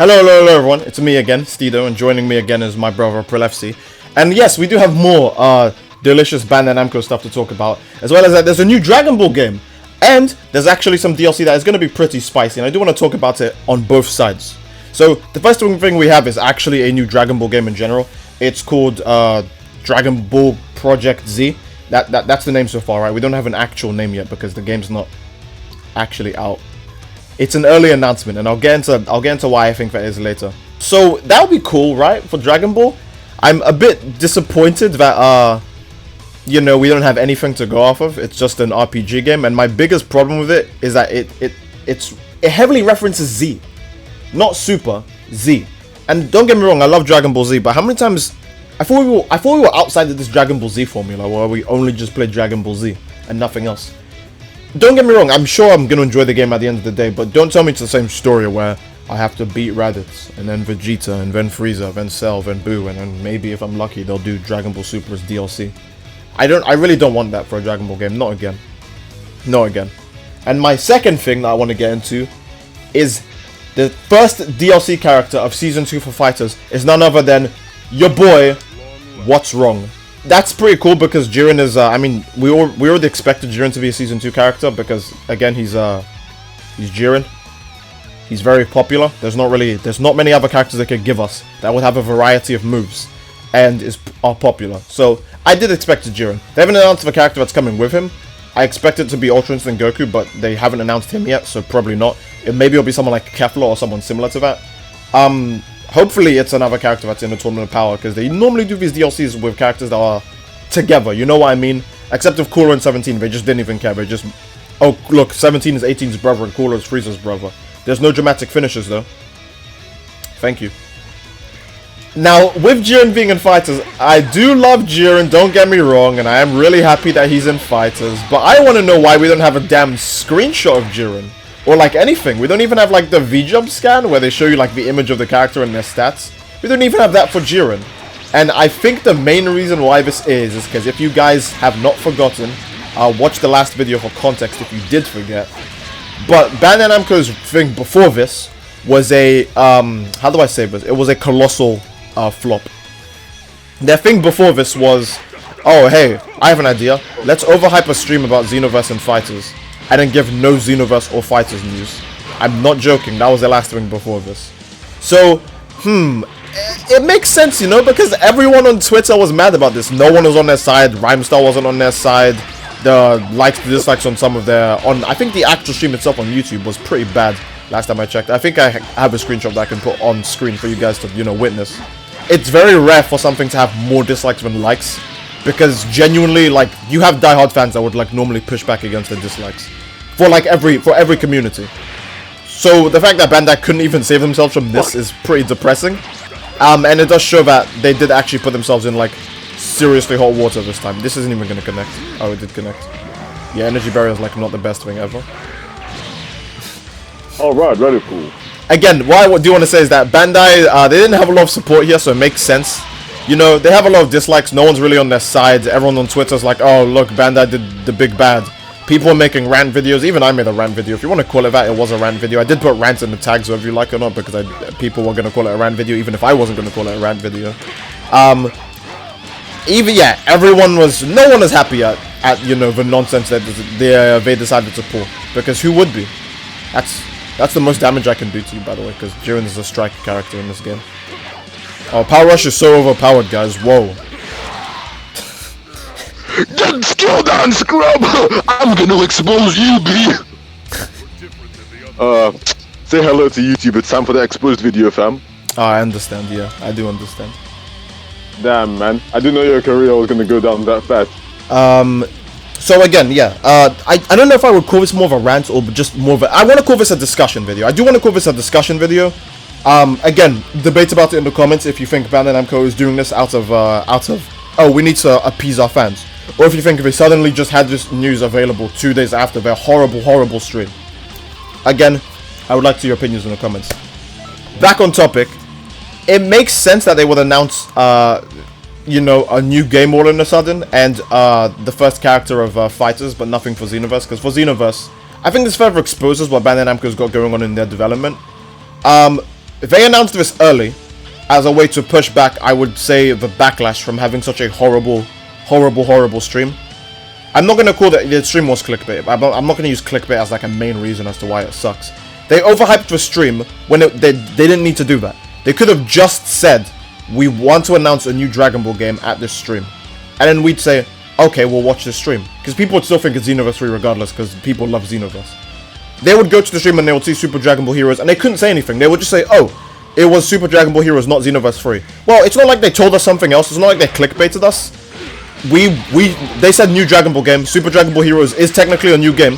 Hello everyone, it's me again, Steedoj, and joining me again is my brother Prolefc. And yes, we do have more delicious Bandai Namco stuff to talk about, as well as that there's a new Dragon Ball game, and there's actually some DLC that is going to be pretty spicy, and I do want to talk about it on both sides. So, the first thing we have is actually a new Dragon Ball game in general. It's called Dragon Ball Project Z. That's the name so far, right? We don't have an actual name yet because the game's not actually out. It's an early announcement, and I'll get into why I think that is later. So that would be cool, right? For Dragon Ball, I'm a bit disappointed that you know, we don't have anything to go off of. It's just an RPG game, and my biggest problem with it is that it heavily references Z, not Super, Z. And don't get me wrong, I love Dragon Ball Z, but how many times I thought we were outside of this Dragon Ball Z formula where we only just play Dragon Ball Z and nothing else. Don't get me wrong, I'm sure I'm gonna enjoy the game at the end of the day, but don't tell me it's the same story where I have to beat Raditz, and then Vegeta, and then Frieza, then Cell, then Boo, and then maybe if I'm lucky they'll do Dragon Ball Super's DLC. I really don't want that for a Dragon Ball game, not again. Not again. And my second thing that I want to get into is the first DLC character of Season 2 for FighterZ is none other than your boy, What's Wrong. That's pretty cool because Jiren is, I mean, we already expected Jiren to be a Season 2 character because, again, he's Jiren. He's very popular. There's not many other characters they could give us that would have a variety of moves and are popular. So, I did expect a Jiren. They haven't announced the character that's coming with him. I expect it to be Ultra Instinct Goku, but they haven't announced him yet, so probably not. Maybe it'll be someone like Kefla or someone similar to that. Hopefully it's another character that's in the Tournament of Power, because they normally do these DLCs with characters that are together, you know what I mean? Except of Cooler and 17, they just didn't even care, they just... Oh, look, 17 is 18's brother and Cooler is Frieza's brother. There's no dramatic finishes, though. Thank you. Now, with Jiren being in FighterZ, I do love Jiren, don't get me wrong, and I am really happy that he's in FighterZ, but I want to know why we don't have a damn screenshot of Jiren. Or like anything. We don't even have like the V-jump scan where they show you like the image of the character and their stats. We don't even have that for Jiren. And I think the main reason why this is because if you guys have not forgotten, watch the last video for context if you did forget. But Bandai Namco's thing before this was a, how do I say this? It was a colossal flop. Their thing before this was, oh hey, I have an idea. Let's overhype a stream about Xenoverse and FighterZ. And then give no Xenoverse or FighterZ news. I'm not joking, that was the last thing before this. So, it makes sense, you know, because everyone on Twitter was mad about this. No one was on their side, Rhymestar wasn't on their side. The likes, the dislikes on some of their... I think the actual stream itself on YouTube was pretty bad last time I checked. I think I have a screenshot that I can put on screen for you guys to, you know, witness. It's very rare for something to have more dislikes than likes. Because genuinely, like, you have diehard fans that would, like, normally push back against the dislikes. For every community. So the fact that Bandai couldn't even save themselves from this is pretty depressing. And it does show that they did actually put themselves in like seriously hot water this time. This isn't even gonna connect. Oh, it did connect. Yeah, energy barrier is like not the best thing ever. Alright, very cool. Again, what I do want to say is that Bandai, they didn't have a lot of support here, so it makes sense. You know, they have a lot of dislikes, no one's really on their side. Everyone on Twitter's like, oh look, Bandai did the big bad. People are making rant videos. Even I made a rant video. If you want to call it that, it was a rant video. I did put rant in the tags, whether you like it or not, because people were going to call it a rant video, even if I wasn't going to call it a rant video. Everyone was... No one was happy at you know, the nonsense that they decided to pull. Because who would be? That's the most damage I can do to you, by the way, because Jiren is a striker character in this game. Oh, Power Rush is so overpowered, guys. Whoa. Get skill down, scrub! I'm gonna expose you, B! Say hello to YouTube, it's time for the exposed video, fam. Oh, I understand, yeah. I do understand. Damn, man. I didn't know your career was gonna go down that fast. So again, yeah. I don't know if I would call this more of a rant or just more of a... I want to call this a discussion video. I do want to call this a discussion video. Again, debate about it in the comments if you think Bandai Namco is doing this out of, oh, we need to appease our fans. Or if you think they suddenly just had this news available 2 days after their horrible stream. Again, I would like your opinions in the comments. Back on topic, it makes sense that they would announce, you know, a new game all of a sudden, and the first character of FighterZ, but nothing for Xenoverse, because for Xenoverse, I think this further exposes what Bandai Namco's got going on in their development. they announced this early as a way to push back, I would say, the backlash from having such a horrible stream. I'm not going to call the stream was clickbait. I'm not going to use clickbait as like a main reason as to why it sucks. They overhyped the stream when they didn't need to do that. They could have just said, we want to announce a new Dragon Ball game at this stream. And then we'd say, okay, we'll watch this stream. Because people would still think it's Xenoverse 3 regardless, because people love Xenoverse. They would go to the stream and they would see Super Dragon Ball Heroes, and they couldn't say anything. They would just say, oh, it was Super Dragon Ball Heroes, not Xenoverse 3. Well, it's not like they told us something else. It's not like they clickbaited us. They said new Dragon Ball game. Super Dragon Ball Heroes is technically a new game.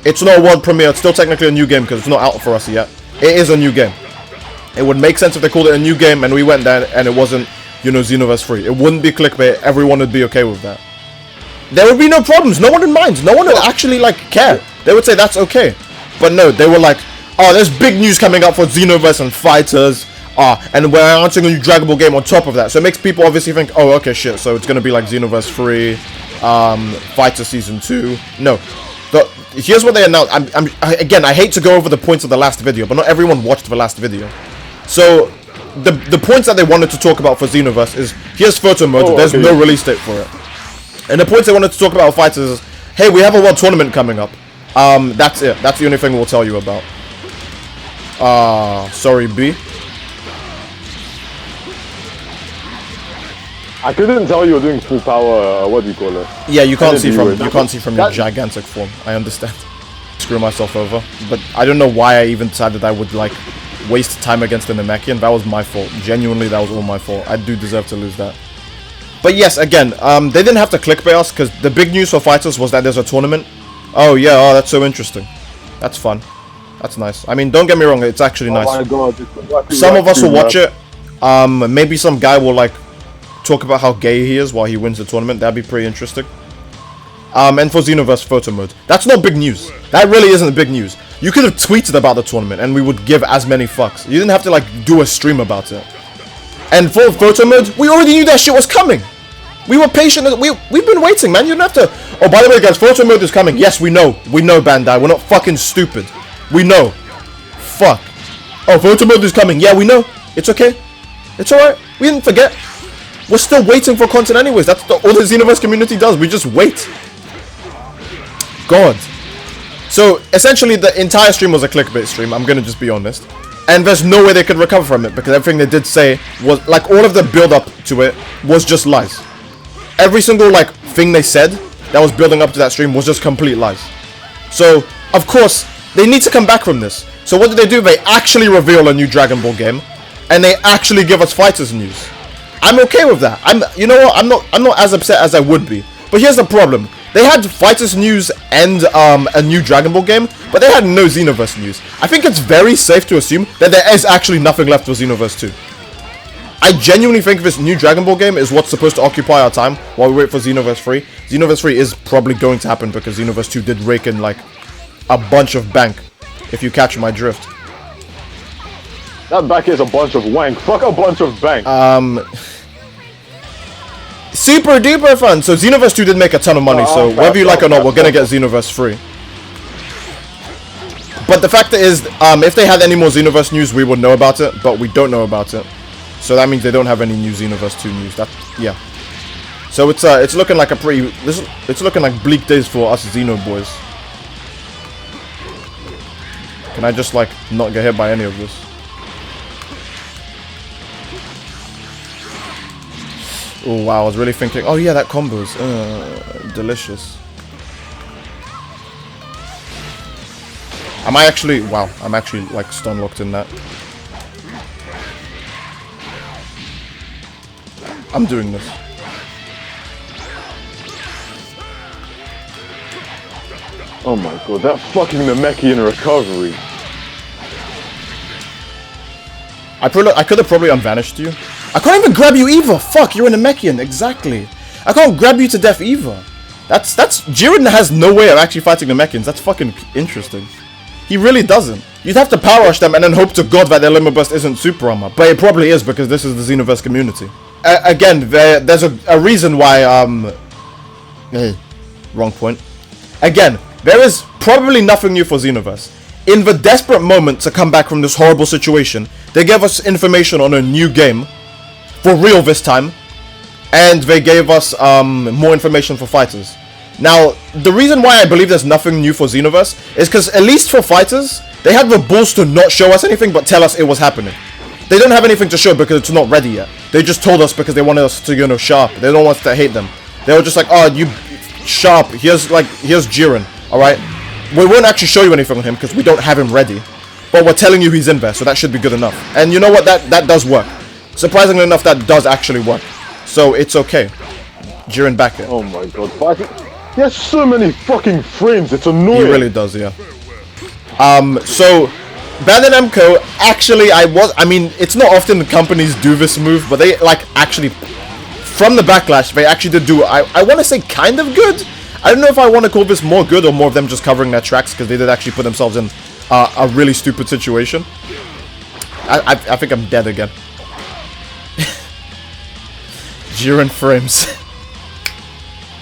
It's not a world premiere. It's still technically a new game because it's not out for us yet. It is a new game. It would make sense if they called it a new game and we went there and it wasn't, you know, Xenoverse 3. It wouldn't be clickbait. Everyone would be okay with that. There would be no problems. No one would mind. No one would actually, like, care. They would say that's okay. But no, they were like, oh, there's big news coming up for Xenoverse and FighterZ. And we're announcing a new Dragon Ball game on top of that. So it makes people obviously think, oh, okay, shit. So it's going to be like Xenoverse 3, Fighter Season 2. No. Here's what they announced. Again, I hate to go over the points of the last video, but not everyone watched the last video. So the points that they wanted to talk about for Xenoverse is, here's photo mode. There's no release date for it. And the points they wanted to talk about Fighters is, hey, we have a world tournament coming up. That's it. That's the only thing we'll tell you about. Sorry, B. I couldn't tell you were doing full power, what do you call it? Yeah, you can't see from your gigantic form. I understand. Screw myself over. But I don't know why I even decided I would, like, waste time against the Namekian. That was my fault. Genuinely, that was all my fault. I do deserve to lose that. But yes, again, they didn't have to clickbait us, because the big news for Fighters was that there's a tournament. Oh, yeah, oh, that's so interesting. That's fun. That's nice. I mean, don't get me wrong, it's actually nice. Oh my god, exactly. Some of us will watch it. Maybe some guy will, like, talk about how gay he is while he wins the tournament. That'd be pretty interesting. And for Xenoverse photo mode, that's not big news. That really isn't big news. You could have tweeted about the tournament and we would give as many fucks. You didn't have to, like, do a stream about it. And for photo mode, we already knew that shit was coming. We were patient. We've been waiting, man. You don't have to. Oh, by the way, guys, photo mode is coming. Yes, we know. We know, Bandai. We're not fucking stupid. We know. Fuck. Oh, photo mode is coming. Yeah, we know. It's okay. It's alright. We didn't forget. We're still waiting for content anyways. That's all the Xenoverse community does. We just wait. God. So, essentially, the entire stream was a clickbait stream. I'm gonna just be honest. And there's no way they could recover from it, because everything they did say was, like, all of the build-up to it was just lies. Every single, like, thing they said that was building up to that stream was just complete lies. So, of course, they need to come back from this. So what did they do? They actually reveal a new Dragon Ball game, and they actually give us Fighters news. I'm okay with that. You know what? I'm not as upset as I would be. But here's the problem. They had Fighters news and a new Dragon Ball game, but they had no Xenoverse news. I think it's very safe to assume that there is actually nothing left for Xenoverse 2. I genuinely think this new Dragon Ball game is what's supposed to occupy our time while we wait for Xenoverse 3. Xenoverse 3 is probably going to happen because Xenoverse 2 did rake in, like, a bunch of bank, if you catch my drift. That bank is a bunch of wank. Fuck a bunch of bank. Super duper fun. So Xenoverse 2 did make a ton of money, so whether you like it or not, we're gonna get Xenoverse 3. But the fact is, if they had any more Xenoverse news, we would know about it, but we don't know about it. So that means they don't have any new Xenoverse 2 news. Yeah. So it's looking like it's looking like bleak days for us Xeno boys. Can I just, like, not get hit by any of this? Oh wow, I was really thinking, oh yeah, that combo's delicious. Am I actually, wow, I'm actually, like, stun locked in that. I'm doing this. Oh my god, that fucking Namekian recovery. I could have probably unvanished you. I can't even grab you either. Fuck, you're a Namekian. Exactly. I can't grab you to death either. That's Jiren has no way of actually fighting Namekians. That's fucking interesting. He really doesn't. You'd have to power rush them and then hope to God that their limit burst isn't super armor. But it probably is because this is the Xenoverse community. Again, there's a reason why, wrong point. Again, there is probably nothing new for Xenoverse. in the desperate moment to come back from this horrible situation, they gave us information on a new game, for real this time, and they gave us more information for FighterZ. Now, the reason why I believe there's nothing new for Xenoverse is because, at least for FighterZ, they had the balls to not show us anything but tell us it was happening. They don't have anything to show because it's not ready yet. They just told us because they wanted us to, you know, sharp. They don't want us to hate them. They were just like, oh, you sharp. Here's Jiren, alright? We won't actually show you anything on him because we don't have him ready. But we're telling you he's in there, so that should be good enough. And you know what? That does work. Surprisingly enough, that does actually work. So it's okay. Jiren back here. Oh my god, fighting. He has so many fucking frames, it's annoying. He really does, yeah. So Bandai Namco, actually, I mean, it's not often the companies do this move, but they, like, actually, from the backlash, they actually did do, I want to say kind of good. I don't know if I want to call this more good or more of them just covering their tracks, because they did actually put themselves in a really stupid situation. I think I'm dead again. Jiren frames.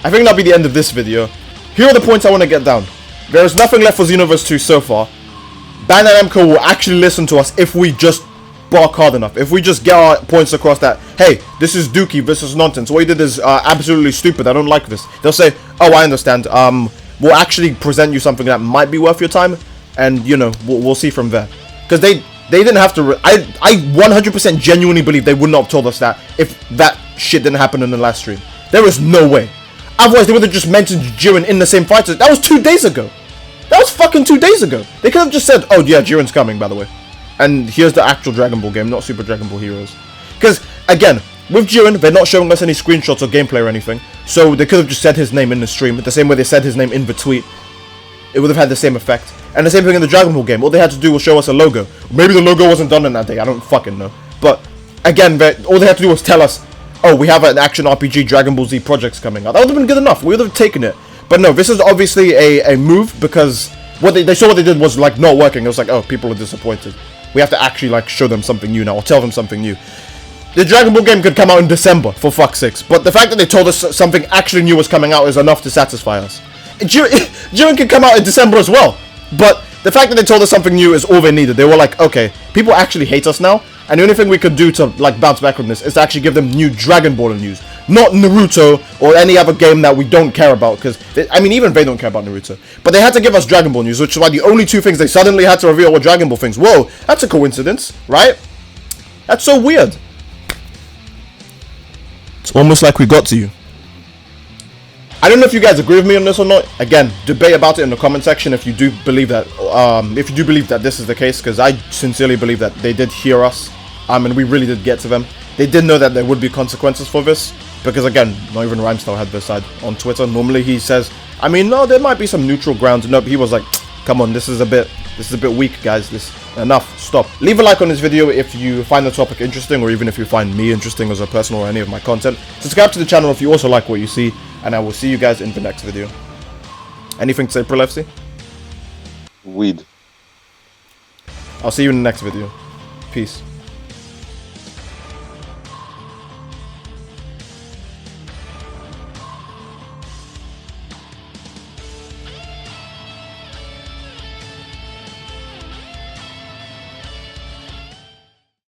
I think that'll be the end of this video. Here are the points I want to get down. There is nothing left for Xenoverse 2 so far. Bandai Namco will actually listen to us if we just bark hard enough. If we just get our points across that, hey, this is dookie, this is nonsense. What you did is absolutely stupid. I don't like this. They'll say, oh, I understand. We'll actually present you something that might be worth your time, and, you know, we'll see from there. Because they didn't have to... I 100% genuinely believe they would not have told us that if that shit didn't happen in the last stream. There is no way. Otherwise, they would have just mentioned Jiren in the same fight. That was 2 days ago. That was fucking 2 days ago. They could have just said, oh yeah, Jiren's coming, by the way. And here's the actual Dragon Ball game, not Super Dragon Ball Heroes. Because, again, with Jiren, they're not showing us any screenshots or gameplay or anything. So they could have just said his name in the stream, the same way they said his name in the tweet. It would have had the same effect. And the same thing in the Dragon Ball game. All they had to do was show us a logo. Maybe the logo wasn't done in that day, I don't fucking know. But, again, all they had to do was tell us, oh, we have an action RPG Dragon Ball Z projects coming out. That would have been good enough. We would have taken it. But no, this is obviously a move because what they saw what they did was like not working. It was like, oh, people are disappointed. We have to actually like show them something new now or tell them something new. The Dragon Ball game could come out in December, for fuck's sakes. But the fact that they told us something actually new was coming out is enough to satisfy us. Jiren could come out in December as well. But the fact that they told us something new is all they needed. They were like, okay, people actually hate us now. And the only thing we could do to like bounce back from this is to actually give them new Dragon Ball news. Not Naruto or any other game that we don't care about. Because, I mean, even they don't care about Naruto. But they had to give us Dragon Ball news, which is why the only two things they suddenly had to reveal were Dragon Ball things. Whoa, that's a coincidence, right? That's so weird. It's almost like we got to you. I don't know if you guys agree with me on this or not. Again, debate about it in the comment section if you do believe that. If you do believe that this is the case, because I sincerely believe that they did hear us, and we really did get to them. They did know that there would be consequences for this, because again, not even Rhymestyle had this side on Twitter. Normally he says, I mean, no, there might be some neutral ground. No, he was like, come on, this is a bit weak, guys. Enough, stop. Leave a like on this video if you find the topic interesting, or even if you find me interesting as a person or any of my content. Subscribe to the channel if you also like what you see, and I will see you guys in the next video. Anything to say, PrilFC? Weed. I'll see you in the next video. Peace.